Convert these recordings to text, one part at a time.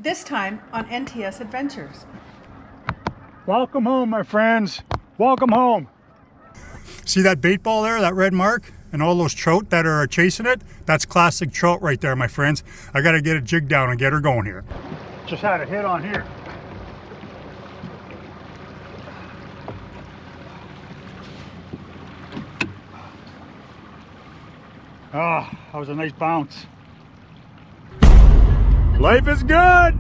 This time on NTS Adventures. Welcome home, my friends. Welcome home. See that bait ball there, that red mark? And all those trout that are chasing it? That's classic trout right there, my friends. I gotta get a jig down and get her going here. Just had a hit on here. Ah, that was a nice bounce. Life is good.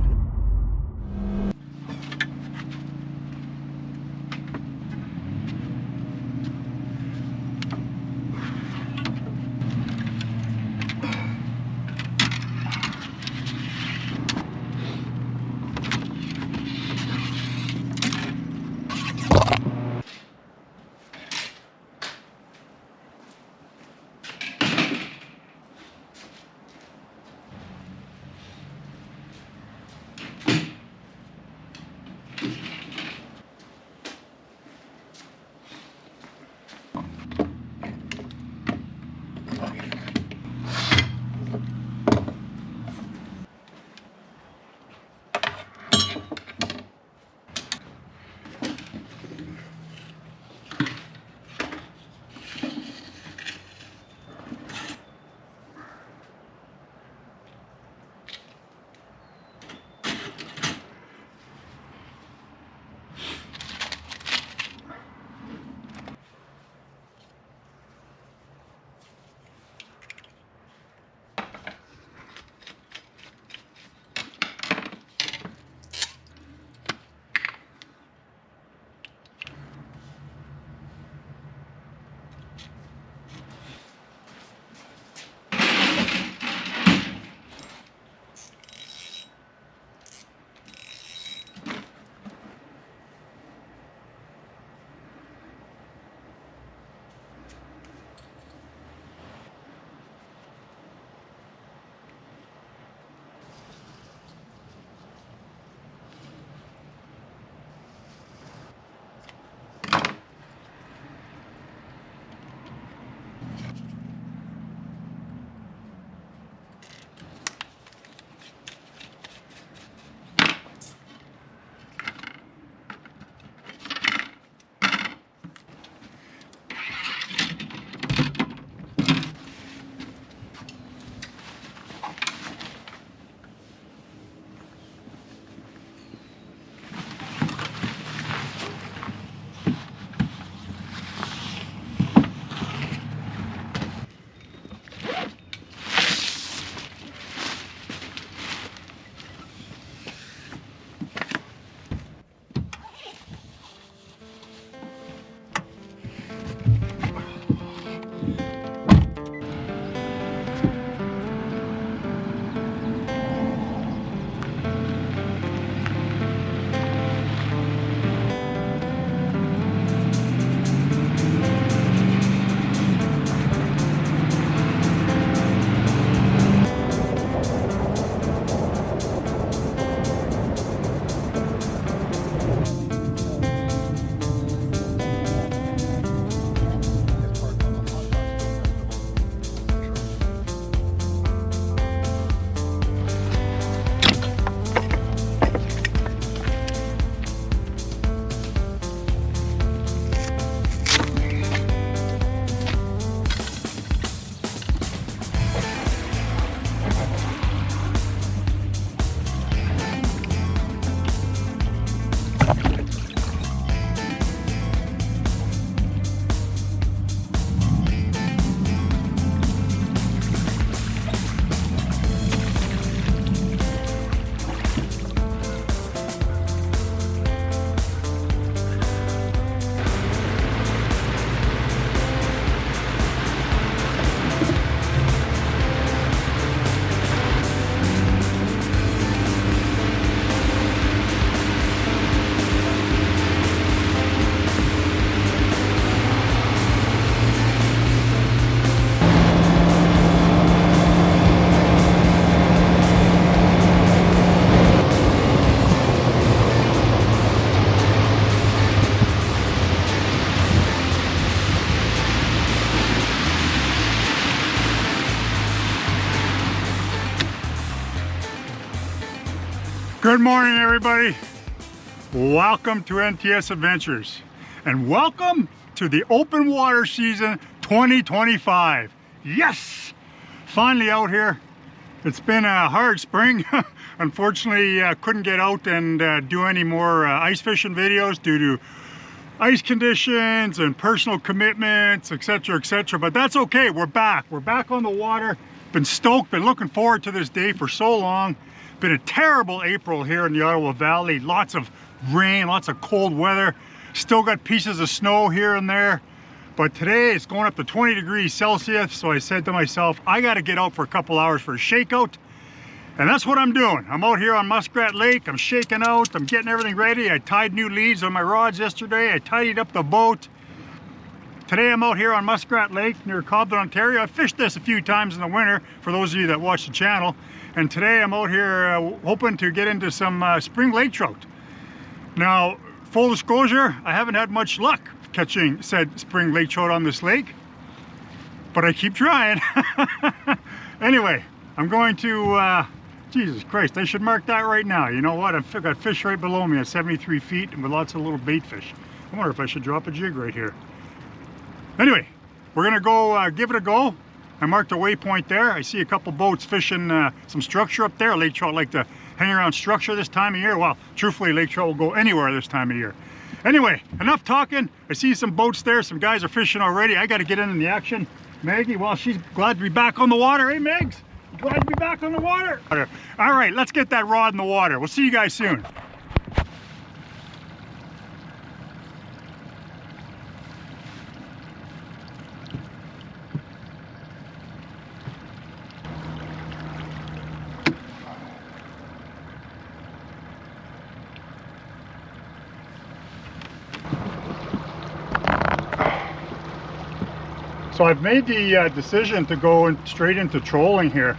Good morning, everybody. Welcome to NTS Adventures, and welcome to the open water season 2025. Yes, finally out here. It's been a hard spring. Unfortunately, couldn't get out and do any more ice fishing videos due to ice conditions and personal commitments, etc., etc. But that's okay. We're back. We're back on the water. Been stoked. Been looking forward to this day for so long. Been a terrible April here in the Ottawa Valley. Lots of rain, lots of cold weather. Still got pieces of snow here and there. But today it's going up to 20 degrees Celsius. So I said to myself, I got to get out for a couple hours for a shakeout. And that's what I'm doing. I'm out here on Muskrat Lake. I'm shaking out. I'm getting everything ready. I tied new leads on my rods yesterday. I tidied up the boat. Today I'm out here on Muskrat Lake near Cobden, Ontario. I've fished this a few times in the winter for those of you that watch the channel. And today I'm out here hoping to get into some spring lake trout. Now, full disclosure, I haven't had much luck catching said spring lake trout on this lake, but I keep trying. Anyway, I'm going to, Jesus Christ, I should mark that right now. You know what? I've got fish right below me at 73 feet and with lots of little bait fish. I wonder if I should drop a jig right here. Anyway, we're gonna go give it a go. I marked a waypoint there. I see a couple boats fishing some structure up there. Lake trout like to hang around structure this time of year. Well, truthfully, lake trout will go anywhere this time of year. Anyway, enough talking. I see some boats there. Some guys are fishing already. I got to get in the action. Maggie, well, she's glad to be back on the water. Hey, Megs? Glad to be back on the water. All right, let's get that rod in the water. We'll see you guys soon. So I've made the decision to go straight into trolling here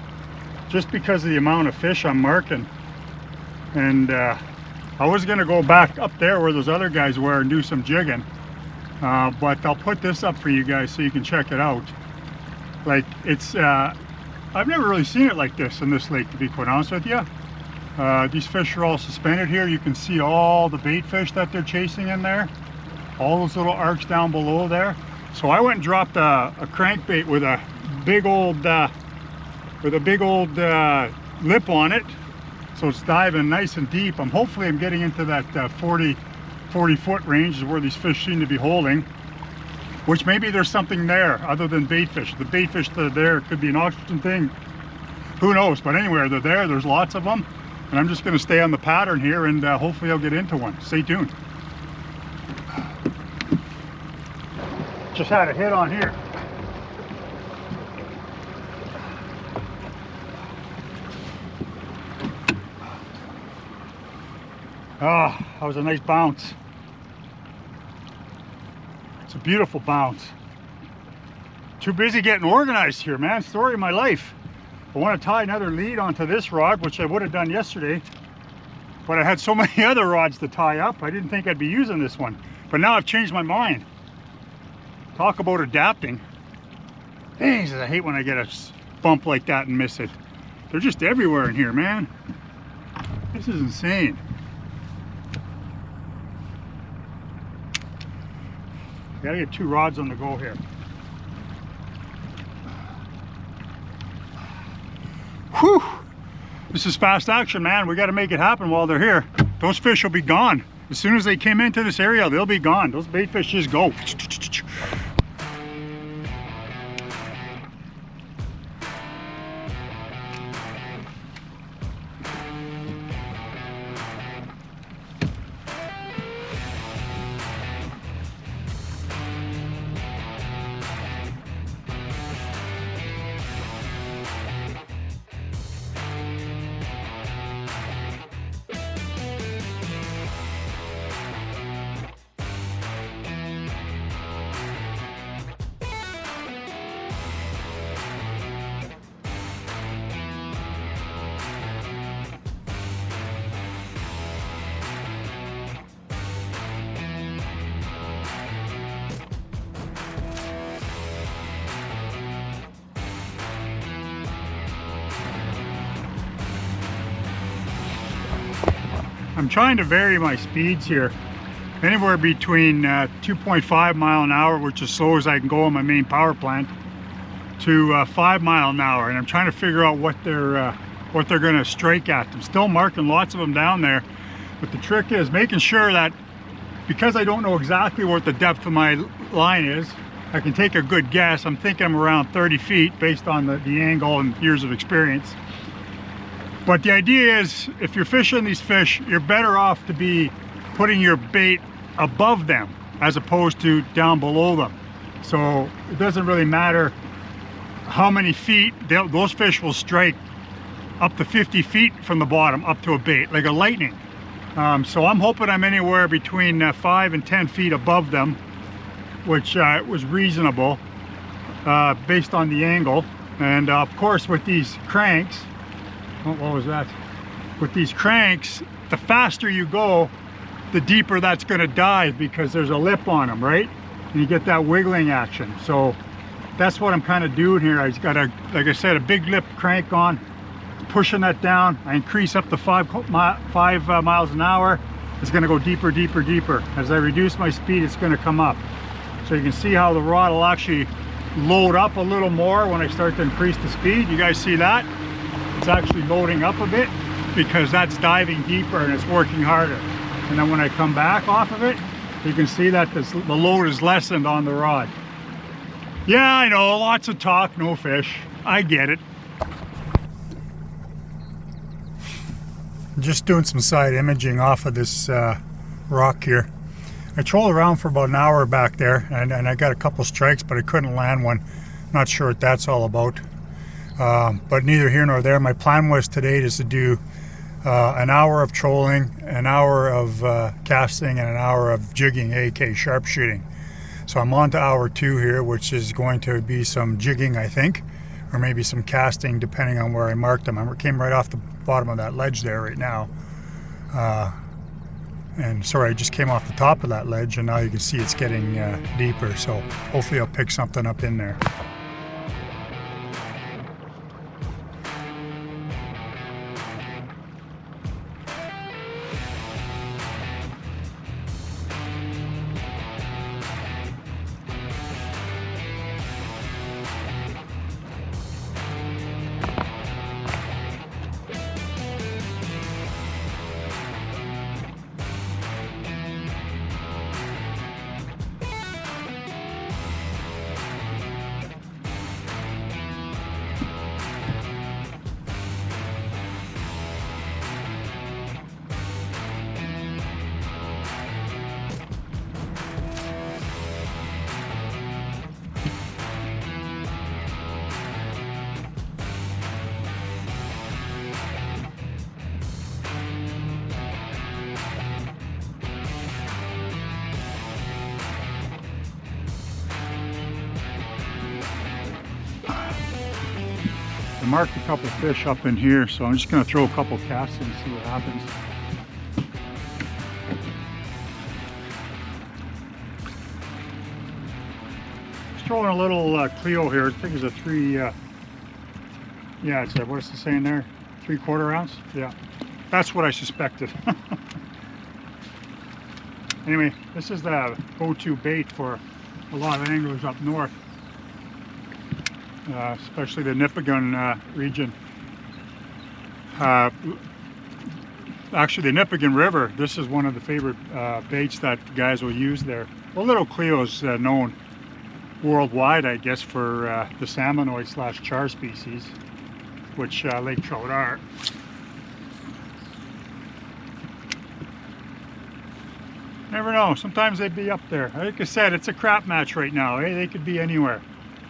just because of the amount of fish I'm marking. And I was going to go back up there where those other guys were and do some jigging. But I'll put this up for you guys so you can check it out. Like, it's, I've never really seen it like this in this lake, to be quite honest with you. These fish are all suspended here. You can see all the bait fish that they're chasing in there. All those little arcs down below there. So I went and dropped a crankbait with a big old lip on it, so it's diving nice and deep. Hopefully I'm getting into that 40 foot range is where these fish seem to be holding, which maybe there's something there other than bait fish. The bait fish that are there could be an oxygen thing, who knows. But anyway, they're there, there's lots of them, and I'm just going to stay on the pattern here and hopefully I'll get into one. Stay tuned. Just had a hit on here. Ah, that was a nice bounce. It's a beautiful bounce. Too busy getting organized here, man. Story of my life. I want to tie another lead onto this rod, which I would have done yesterday, but I had so many other rods to tie up, I didn't think I'd be using this one. But now I've changed my mind. Talk about adapting. Jesus, I hate when I get a bump like that and miss it. They're just everywhere in here, man. This is insane. Gotta get two rods on the go here. Whew! This is fast action, man. We gotta make it happen while they're here. Those fish will be gone. As soon as they came into this area, they'll be gone. Those bait fish just go. I'm trying to vary my speeds here. Anywhere between 2.5 mile an hour, which is as slow as I can go on my main power plant, to 5 mile an hour. And I'm trying to figure out what they're going to strike at. I'm still marking lots of them down there. But the trick is making sure that, because I don't know exactly what the depth of my line is, I can take a good guess. I'm thinking I'm around 30 feet based on the angle and years of experience. But the idea is, if you're fishing these fish, you're better off to be putting your bait above them as opposed to down below them. So it doesn't really matter how many feet, those fish will strike up to 50 feet from the bottom up to a bait, like a lightning. So I'm hoping I'm anywhere between 5 and 10 feet above them, which was reasonable based on the angle. And of course with these cranks, what was that? With these cranks, the faster you go, the deeper that's going to dive, because there's a lip on them, right? And you get that wiggling action. So that's what I'm kind of doing here. I've got a, like I said, a big lip crank on, pushing that down. I increase up to 5 miles an hour. It's going to go deeper, deeper, deeper. As I reduce my speed, it's going to come up. So you can see how the rod will actually load up a little more when I start to increase the speed. You guys see that? It's actually loading up a bit because that's diving deeper and it's working harder. And then when I come back off of it, you can see that the load is lessened on the rod. Yeah, I know, lots of talk, no fish. I get it. Just doing some side imaging off of this rock here. I trolled around for about an hour back there, and I got a couple strikes, but I couldn't land one. Not sure what that's all about. But neither here nor there. My plan was today is to do an hour of trolling, an hour of casting, and an hour of jigging, aka sharpshooting. So I'm on to hour 2 here, which is going to be some jigging, I think, or maybe some casting, depending on where I marked them. I came right off the bottom of that ledge there right now. And sorry, I just came off the top of that ledge, and now you can see it's getting deeper. So hopefully I'll pick something up in there. I marked a couple of fish up in here, so I'm just going to throw a couple casts in and see what happens. Just throwing a little Cleo here. I think it's a 3, yeah, it's a, what's it saying there? 3/4 ounce? Yeah, that's what I suspected. Anyway, this is the go-to bait for a lot of anglers up north. Especially the Nipigon region. Actually, the Nipigon River, this is one of the favorite baits that guys will use there. Well, little Cleo's known worldwide, I guess, for the salmonoid / char species, which lake trout are. Never know, sometimes they'd be up there. Like I said, it's a crap match right now. They could be anywhere.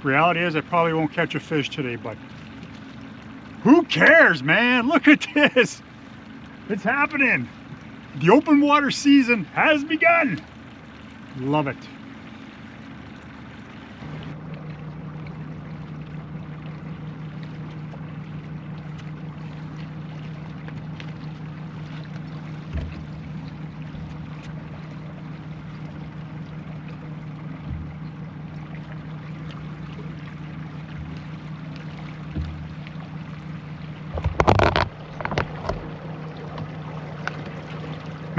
Reality is I probably won't catch a fish today, but who cares, man? Look at this. It's happening. The open water season has begun. Love it.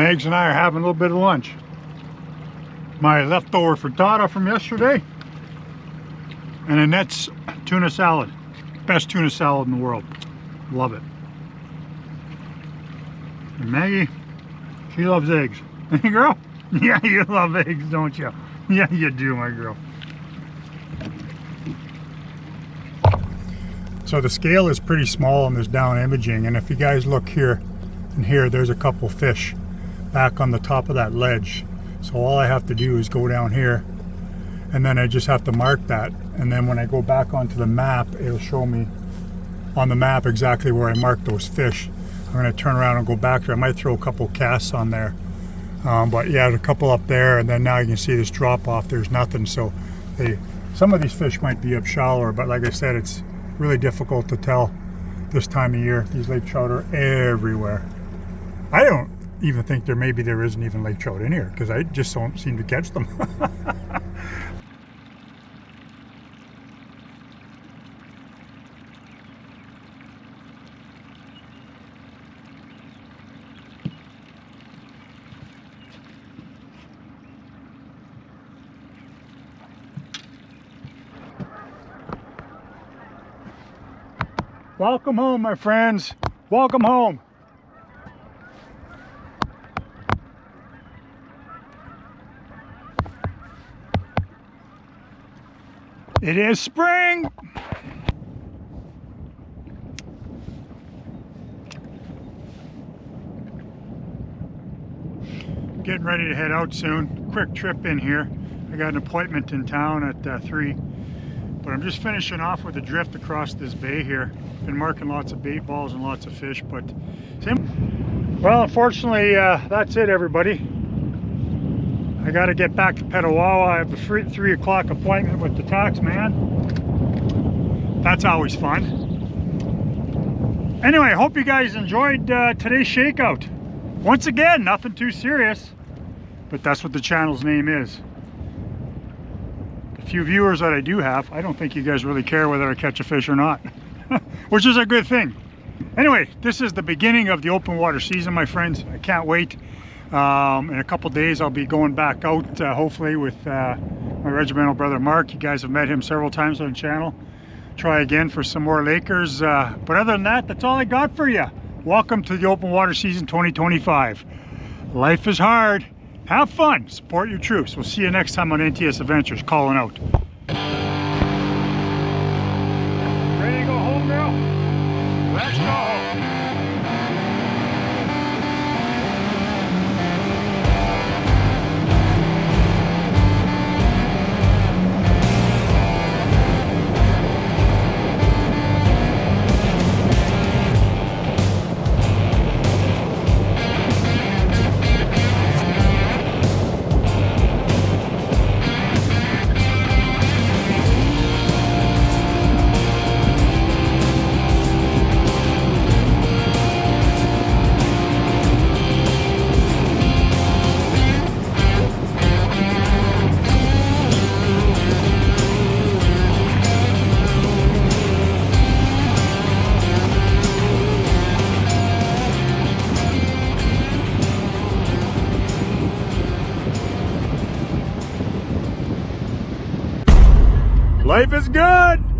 Megs and I are having a little bit of lunch. My leftover frittata from yesterday and Annette's tuna salad. Best tuna salad in the world. Love it. And Maggie, she loves eggs. Hey girl? Yeah, you love eggs, don't you? Yeah, you do, my girl. So the scale is pretty small on this down imaging, and if you guys look here and here, there's a couple fish back on the top of that ledge. So all I have to do is go down here, and then I just have to mark that, and then when I go back onto the map, it'll show me on the map exactly where I marked those fish. I'm going to turn around and go back there. I might throw a couple casts on there. But yeah, there's a couple up there, and then now you can see this drop off. There's nothing, so some of these fish might be up shallower, but like I said, it's really difficult to tell this time of year. These lake trout are everywhere. I don't even think there isn't even lake trout in here, because I just don't seem to catch them. Welcome home, my friends. Welcome home. It is spring. Getting ready to head out soon. Quick trip in here. I got an appointment in town at 3. But I'm just finishing off with a drift across this bay here. Been marking lots of bait balls and lots of fish, but well, unfortunately, that's it, everybody. I got to get back to Petawawa. I have a 3 o'clock appointment with the tax man. That's always fun. Anyway, I hope you guys enjoyed today's shakeout. Once again, nothing too serious, but that's what the channel's name is. The few viewers that I do have, I don't think you guys really care whether I catch a fish or not, which is a good thing. Anyway, this is the beginning of the open water season, my friends. I can't wait. In a couple days, I'll be going back out, hopefully, with my regimental brother Mark. You guys have met him several times on the channel. Try again for some more Lakers. But other than that, that's all I got for you. Welcome to the open water season 2025. Life is hard. Have fun. Support your troops. We'll see you next time on NTS Adventures. Calling out. Ready to go home, girl? Let's go home. Life is good.